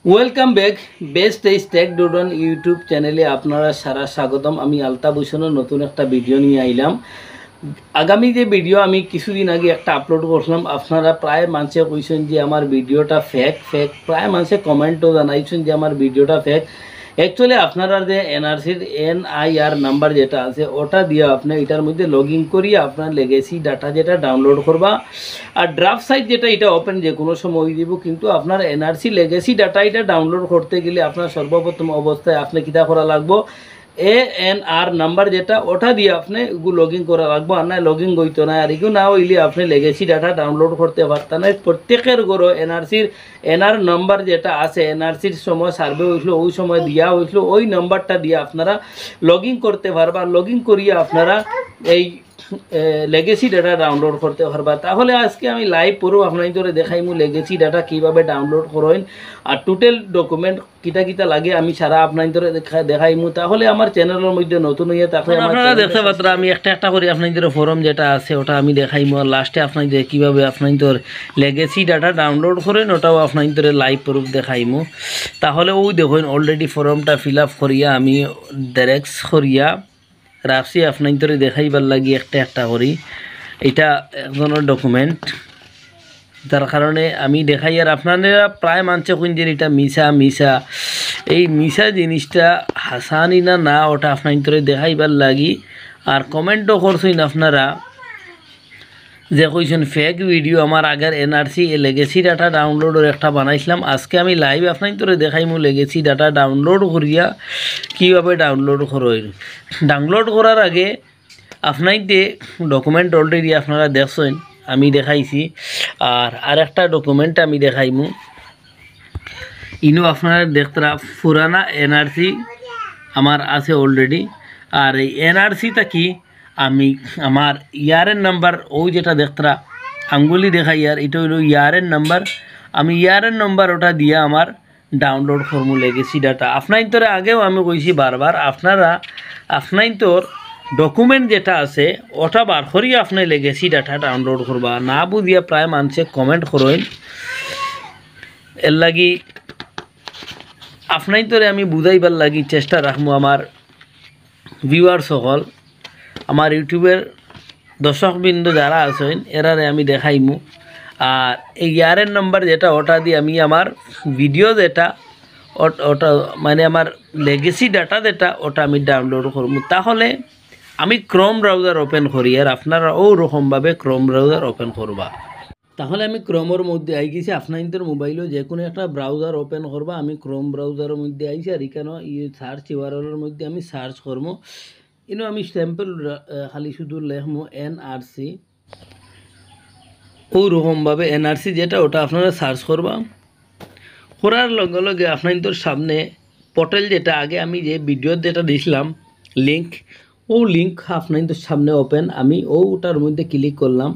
Welcome back best এই take ডুডন YouTube চ্যানেলে আপনারা সারা স্বাগতম। আমি আলতা ভূষণের নতুন একটা ভিডিও নিয়ে আইলাম। আগামী যে ভিডিও আমি কিছুদিন আগে একটা আপলোড করলাম, আপনারা প্রায় মানুষে কইছেন যে আমার ভিডিওটা ফেক প্রায় মানুষে কমেন্টও জানাইছেন যে আমার ভিডিওটা ফেক। অ্যাকচুয়ালি আপনারা যে এনআরসির NIR নাম্বার যেটা আছে ওটা দিয়ে আপনি এটার মধ্যে লগ ইন করিয়ে আপনার লেগেসি ডাটা যেটা ডাউনলোড করবা, আর ড্রাফট সাইট যেটা এটা ওপেন যে কোনো সময় দিব, কিন্তু আপনার এনআরসি লেগেসি ডাটা এটা ডাউনলোড করতে গেলে আপনার সর্বপ্রথম অবস্থায় আপনি কিতা করা লাগবো, ANR নাম্বার যেটা ওটা দিয়ে আপনি লগ ইন করা লাগবো, আর না লগ ইন করতো না। আর এগুলো না হইলে আপনি লেগেসি ডাটা ডাউনলোড করতে পারতেন না। প্রত্যেকের গড়ো এনআরসির NR নাম্বার যেটা আছে, এনআরসির সময় সার্ভে হয়েছিল ওই সময় দেওয়া হয়েছিল, ওই নাম্বারটা দিয়ে আপনারা লগ ইন করতে পারবা। লগ ইন করিয়ে আপনারা এই লেগেসি ডাটা ডাউনলোড করতে পারবা। তাহলে আজকে আমি লাইভ পুরো আপনাদের দেখাইমু লেগেসি ডাটা কীভাবে ডাউনলোড করেন, আর টোটাল ডকুমেন্ট কিতা কিতা লাগে আমি সারা আপনাদের দেখাইমু। তাহলে আমার চ্যানেলের মধ্যে নতুন হইয়া তাহলে আপনারা দেখতে পাত্রা আমি একটা করে আপনাদের ফরম যেটা আছে ওটা আমি দেখাইমু, আর লাস্টে আপনাদের কীভাবে আপনাদের লেগেসি ডাটা ডাউনলোড করেন ওটাও আপনাদের লাইভ প্রুফ দেখাইমু। তাহলে ওই দেখুন অলরেডি ফর্মটা ফিল আপ করিয়া আমি ডাইরেক্ট করিয়া রাখছি আপনাদের দেখাইবার লাগি একটা করি। এটা একজনের ডকুমেন্ট, তার কারণে আমি দেখাই। আর আপনারা প্রায় মানছে কোন যে এটা মিশা এই মিশা জিনিসটা হাসানি না ওটা আপনাদের দেখাইবার লাগি। আর কমেন্টও করছেন আপনারা যে কইছেন ফেক ভিডিও। আমার আগের এনআরসি লেগেসি ডাটা ডাউনলোডের একটা বানাইছিলাম, আজকে আমি লাইভ আপনাদের দেখাইমু লেগেসি ডাটা ডাউনলোড করিয়া কীভাবে ডাউনলোড করেন। ডাউনলোড করার আগে আপনাদের ডকুমেন্ট অলরেডি আপনারা দেখছেন আমি দেখাইছি, আর একটা ডকুমেন্ট আমি দেখাইমু। ইনো আপনারা দেখতরা পুরানা এনআরসি আমার আছে অলরেডি। আর এই এনআরসিটা কি আমি আমার ইয়ারের নাম্বার ওই যেটা দেখতরা আঙ্গুলি দেখাই, আর এটা হইল ইয়ারের নাম্বার। আমি ইয়ারের নাম্বার ওটা দিয়ে আমার ডাউনলোড করবো লেগেসি ডাটা। আপনার আগেও আমি কইছি বারবার, আপনার ডকুমেন্ট যেটা আছে ওটা বার করিয়ে আপনার লেগেসি ডাটা ডাউনলোড করবা। না বুঝিয়া প্রায় মানুষে কমেন্ট করেন, এর লাগি আপনার আমি বুঝাইবার লাগি চেষ্টা রাখবো। আমার ভিউয়ার সকল, আমার ইউটিউবের দর্শকবৃন্দ যারা আছেন এরারে আমি দেখাইমু। আর এই ইয়ারের নাম্বার যেটা ওটা দিয়ে আমি আমার ভিডিও যেটা ওটা মানে আমার লেগেসি ডাটা যেটা ওটা আমি ডাউনলোড করবো। তাহলে আমি ক্রোম ব্রাউজার ওপেন করি, আর আপনারা ওরকমভাবে ক্রোম ব্রাউজার ওপেন করবা। তাহলে আমি ক্রোমের মধ্যে আই গেছি। আপনাদের মোবাইলেও যে কোনো একটা ব্রাউজার ওপেন করবা। আমি ক্রোম ব্রাউজারের মধ্যে আইছি, আর এখানে সার্চ ইউআরএলের মধ্যে আমি সার্চ করবো। ইনো আমি স্যাম্পল খালি শুধু লেখমো এনআরসি, ওরকমভাবে এনআরসি যেটা ওটা আপনারা সার্চ করবা। করার লগে লগে আপনাদের সামনে পোর্টাল যেটা আগে আমি যে ভিডিও যেটা দিয়েছিলাম লিঙ্ক, ও লিঙ্ক আপনাদের সামনে ওপেন। আমি ওটার মধ্যে ক্লিক করলাম।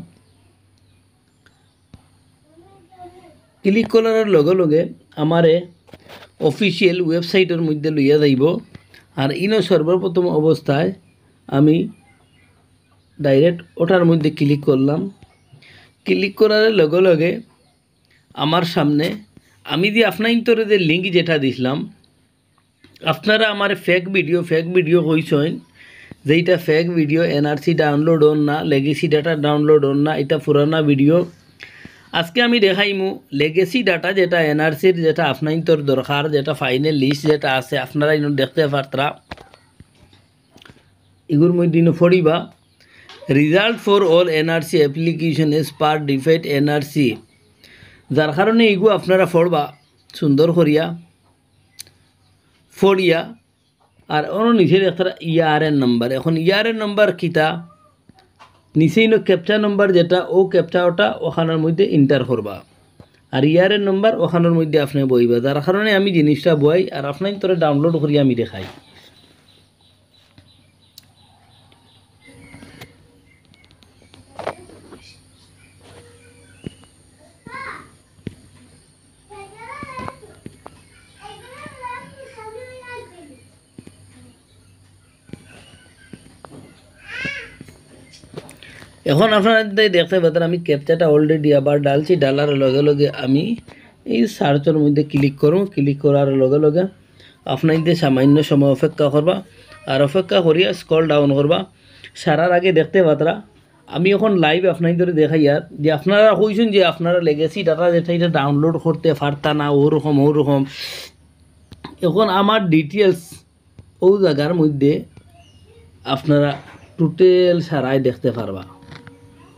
ক্লিক করার লগে লগে আমারে অফিসিয়াল ওয়েবসাইটের মধ্যে লইয়া যাইব। আর ইনো সর্বপ্রথম অবস্থায় আমি ডাইরেক্ট ওটার মধ্যে ক্লিক করলাম। ক্লিক করার লগে লগে আমার সামনে আমি যে আপনাদের যে লিঙ্ক যেটা দিছিলাম, আপনারা আমার ফেক ভিডিও কইছেন যে এটা ফেক ভিডিও, এনআরসি ডাউনলোড হন না, লেগেসি ডাটা ডাউনলোড হন না, এটা পুরানা ভিডিও। আজকে আমি দেখাইমু লেগেসি ডাটা যেটা এনআরসির যেটা আপনাদের দরকার, যেটা ফাইনাল লিস্ট যেটা আছে আপনারা ইনো দেখতে পারতরা। এগুলোর মধ্যে ইনো পড়িবা result for all NRC application as per defied NRC, যার কারণে এগুলো আপনারা পড়বা সুন্দর করিয়া পড়িয়া। আর অন্য নিচে একটা ইয়ারের নাম্বার, এখন ইয়ারের নাম্বার কিতা নিচেই ক্যাপচা নাম্বার যেটা ও ক্যাপচা ওটা ওখানের মধ্যে এন্টার করবা, আর ইয়ারের নাম্বার ওখানের মধ্যে আপনি বইবা। যার কারণে আমি জিনিসটা বই আর আপনার তোরে ডাউনলোড করিয়া আমি দেখাই। এখন আপনারা দেখতে পাচ্ছেন আমি ক্যাপচাটা অলরেডি আবার ডালছি, ডালার লগে লগে আমি এই সার্চের মধ্যে ক্লিক করুন। ক্লিক করার লগে লগে আপনাদের সামান্য সময় অপেক্ষা করবা, আর অপেক্ষা করিয়া স্ক্রল ডাউন করবা। সারার আগে দেখতে পাতরা আমি এখন লাইভ আপনাদের দেখাই আর যে আপনারা কইছেন যে আপনারা লেগেসি ডাটা যেটা এটা ডাউনলোড করতে পারতা না ওরকম। এখন আমার ডিটেলস ও জায়গার মধ্যে আপনারা টোটাল সারাই দেখতে পারবা,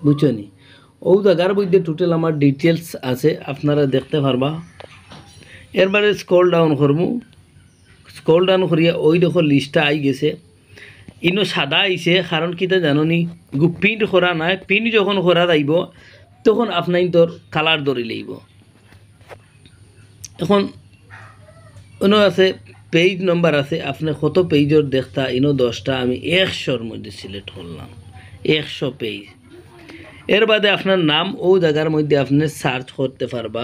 বুঝছনি? ও জায়গার মধ্যে টোটাল আমার ডিটেলস আছে, আপনারা দেখতে পারবা। এরবারে স্ক্রল ডাউন করবো। স্ক্রল ডাউন করিয়া ওই দেখো লিস্টটা আই গেছে। ইনো সাদা আইছে কারণ কিতা জাননি প্রিন্ট করা নাই। প্রিন্ট যখন করা যাইব তখন আপনার তোর কালার ধরে লইব। এখন অন্য আছে পেজ নম্বর আছে, আপনি কত পেজের দেখতা ইনো 10টা আমি 100-র মধ্যে সিলেক্ট করলাম, 100 পেজ। এর বাদে আপনার নাম ও জায়গার মধ্যে আপনি সার্চ করতে পারবা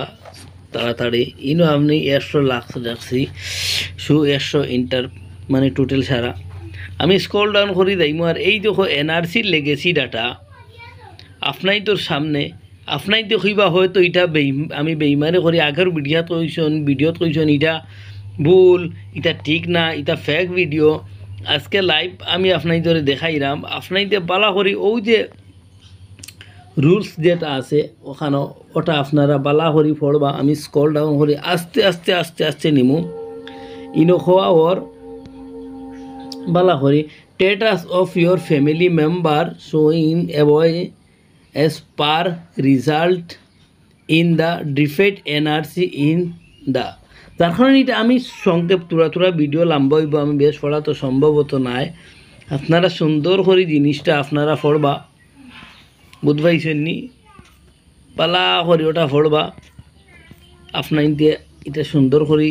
তাড়াতাড়ি। ইনো আপনি 100 লাখ রাখছি, 100 ইন্টার মানে টোটাল সারা। আমি স্ক্রল ডাউন করি যাইমু আর এই দেখো এনআরসির লেগেসি ডাটা আপনাই তোর সামনে। আপনাই তো কইবা হয়তো এটা আমি বেইমানে করি আগের ভিডিওত কইছেন এটা ভুল, এটা ঠিক না, এটা ফেক ভিডিও। আজকে লাইভ আমি আপনাদের দেখাইলাম। আপনাদের বালা করি ও যে রুলস যেটা আছে ওখানে ওটা আপনারা বালা করি পড়বা। আমি স্ক্রল ডাউন করি আস্তে আস্তে আস্তে আস্তে নিমু। ইনো খোয়া ওর বালা করি status of your family member showing above as per result in the defeat NRC in the। যার কারণে এটা আমি সংক্ষেপ তুরা ভিডিও লম্বা হইব, আমি বেশ পড়া তো সম্ভবত নাই। আপনারা সুন্দর করে জিনিসটা আপনারা পড়বা, বুঝবাইছেন নি? পালা করি ওটা পড়বা। আপনার এটা সুন্দর করে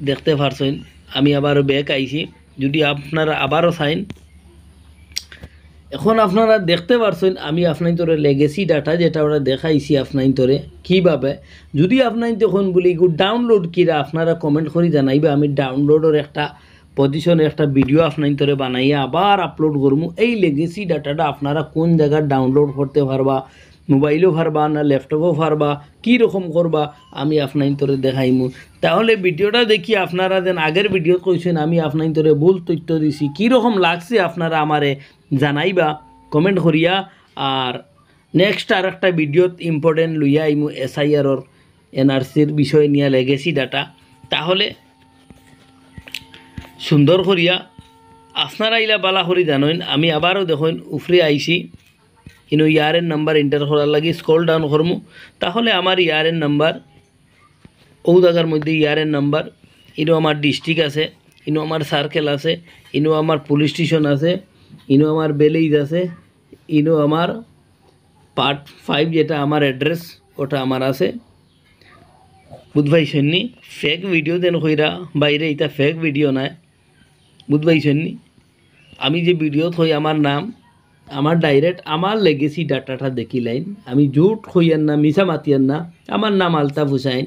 দেখতে পারছেন। আমি আবারও ব্যাক আইছি, যদি আপনারা আবারও চাইন। এখন আপনারা দেখতে পারছেন আমি আপনার লেগেসি ডাটা যেটা ওরা দেখাইছি আপনার কীভাবে। যদি আপনার তখন বলি ডাউনলোড কিরা আপনারা কমেন্ট করে জানাইবে। আমি ডাউনলোডের একটা পজিশনে একটা ভিডিও আপনার বানাইয়া আবার আপলোড করবো। এই লেগেসি ডাটাটা আপনারা কোন জায়গায় ডাউনলোড করতে পারবা, মোবাইলও পারবা না ল্যাপটপও পারবা, কীরকম করবা আমি আপনার দেখাইমু। তাহলে ভিডিওটা দেখি আপনারা যেন আগের ভিডিও কইছেন আমি আপনার ভুল তথ্য দিছি, কীরকম লাগছে আপনারা আমারে জানাইবা কমেন্ট করিয়া। আর নেক্সট আর একটা ভিডিওত ইম্পর্টেন্ট লইয়া আইমু SIRর NRCর বিষয় নিয়ে লেগেসি ডাটা। তাহলে সুন্দর করিয়া আপনারা ইলা বালা করি জানেন। আমি আবারও দেখুন উফরে আইছি, কিন্তু ইয়ারের নাম্বার এন্টার করার লাগে স্ক্রল ডাউন করমু। তাহলে আমার ইয়ারের নাম্বার ও জায়গার মধ্যে ইয়ারের নাম্বার, ইনো আমার ডিস্ট্রিক্ট আছে, ইনো আমার সার্কেল আছে, ইনো আমার পুলিশ স্টেশন আছে, ইনো আমার ভিলেজ আছে, ইনো আমার পার্ট 5 যেটা আমার অ্যাড্রেস ওটা আমার আছে, বুঝবাইছেন নি? ফেক ভিডিও দেন কইরা বাইরে এটা ফেক ভিডিও নাই, বুঝবাইছেন নি? আমি যে ভিডিও থই আমার নাম আমার ডাইরেক্ট আমার লেগেসি ডাটাটা দেখিলাইন। আমি জুট হইয়ান না, মিছা মাতিয়ান না। আমার নাম আলতাফ হুসাইন,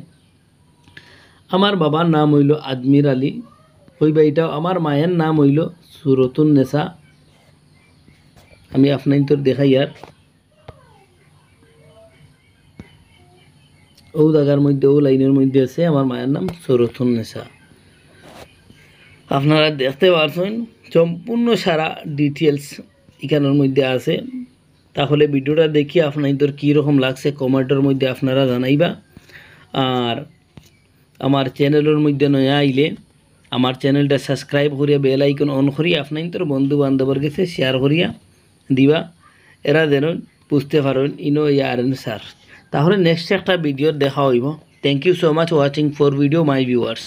আমার বাবার নাম হইল আজমির আলী হইবা এটাও। আমার মায়ের নাম হইল সুরতুন নেসা। আমি আপনার দেখাই আর ও জায়গার মধ্যে ও লাইনের মধ্যে আছে আমার মায়ের নাম সুরতুন নেসা। আপনারা দেখতে পারছেন সম্পূর্ণ সারা ডিটেলস এখানের মধ্যে আছে। তাহলে ভিডিওটা দেখি আপনাদের কীরকম লাগছে কমেন্টের মধ্যে আপনারা জানাইবা। আর আমার চ্যানেলের মধ্যে নয়া আইলে আমার চ্যানেলটা সাবস্ক্রাইব করিয়া বেল আইকন অন করিয়া আপনাদের বন্ধু বান্ধবের কাছে শেয়ার করিয়া দিবা, এরা যেন বুঝতে পারেন ইনো ইয়ারেন স্যার। তাহলে নেক্সট একটা ভিডিও দেখা হইব। Thank you so much watching for video my viewers.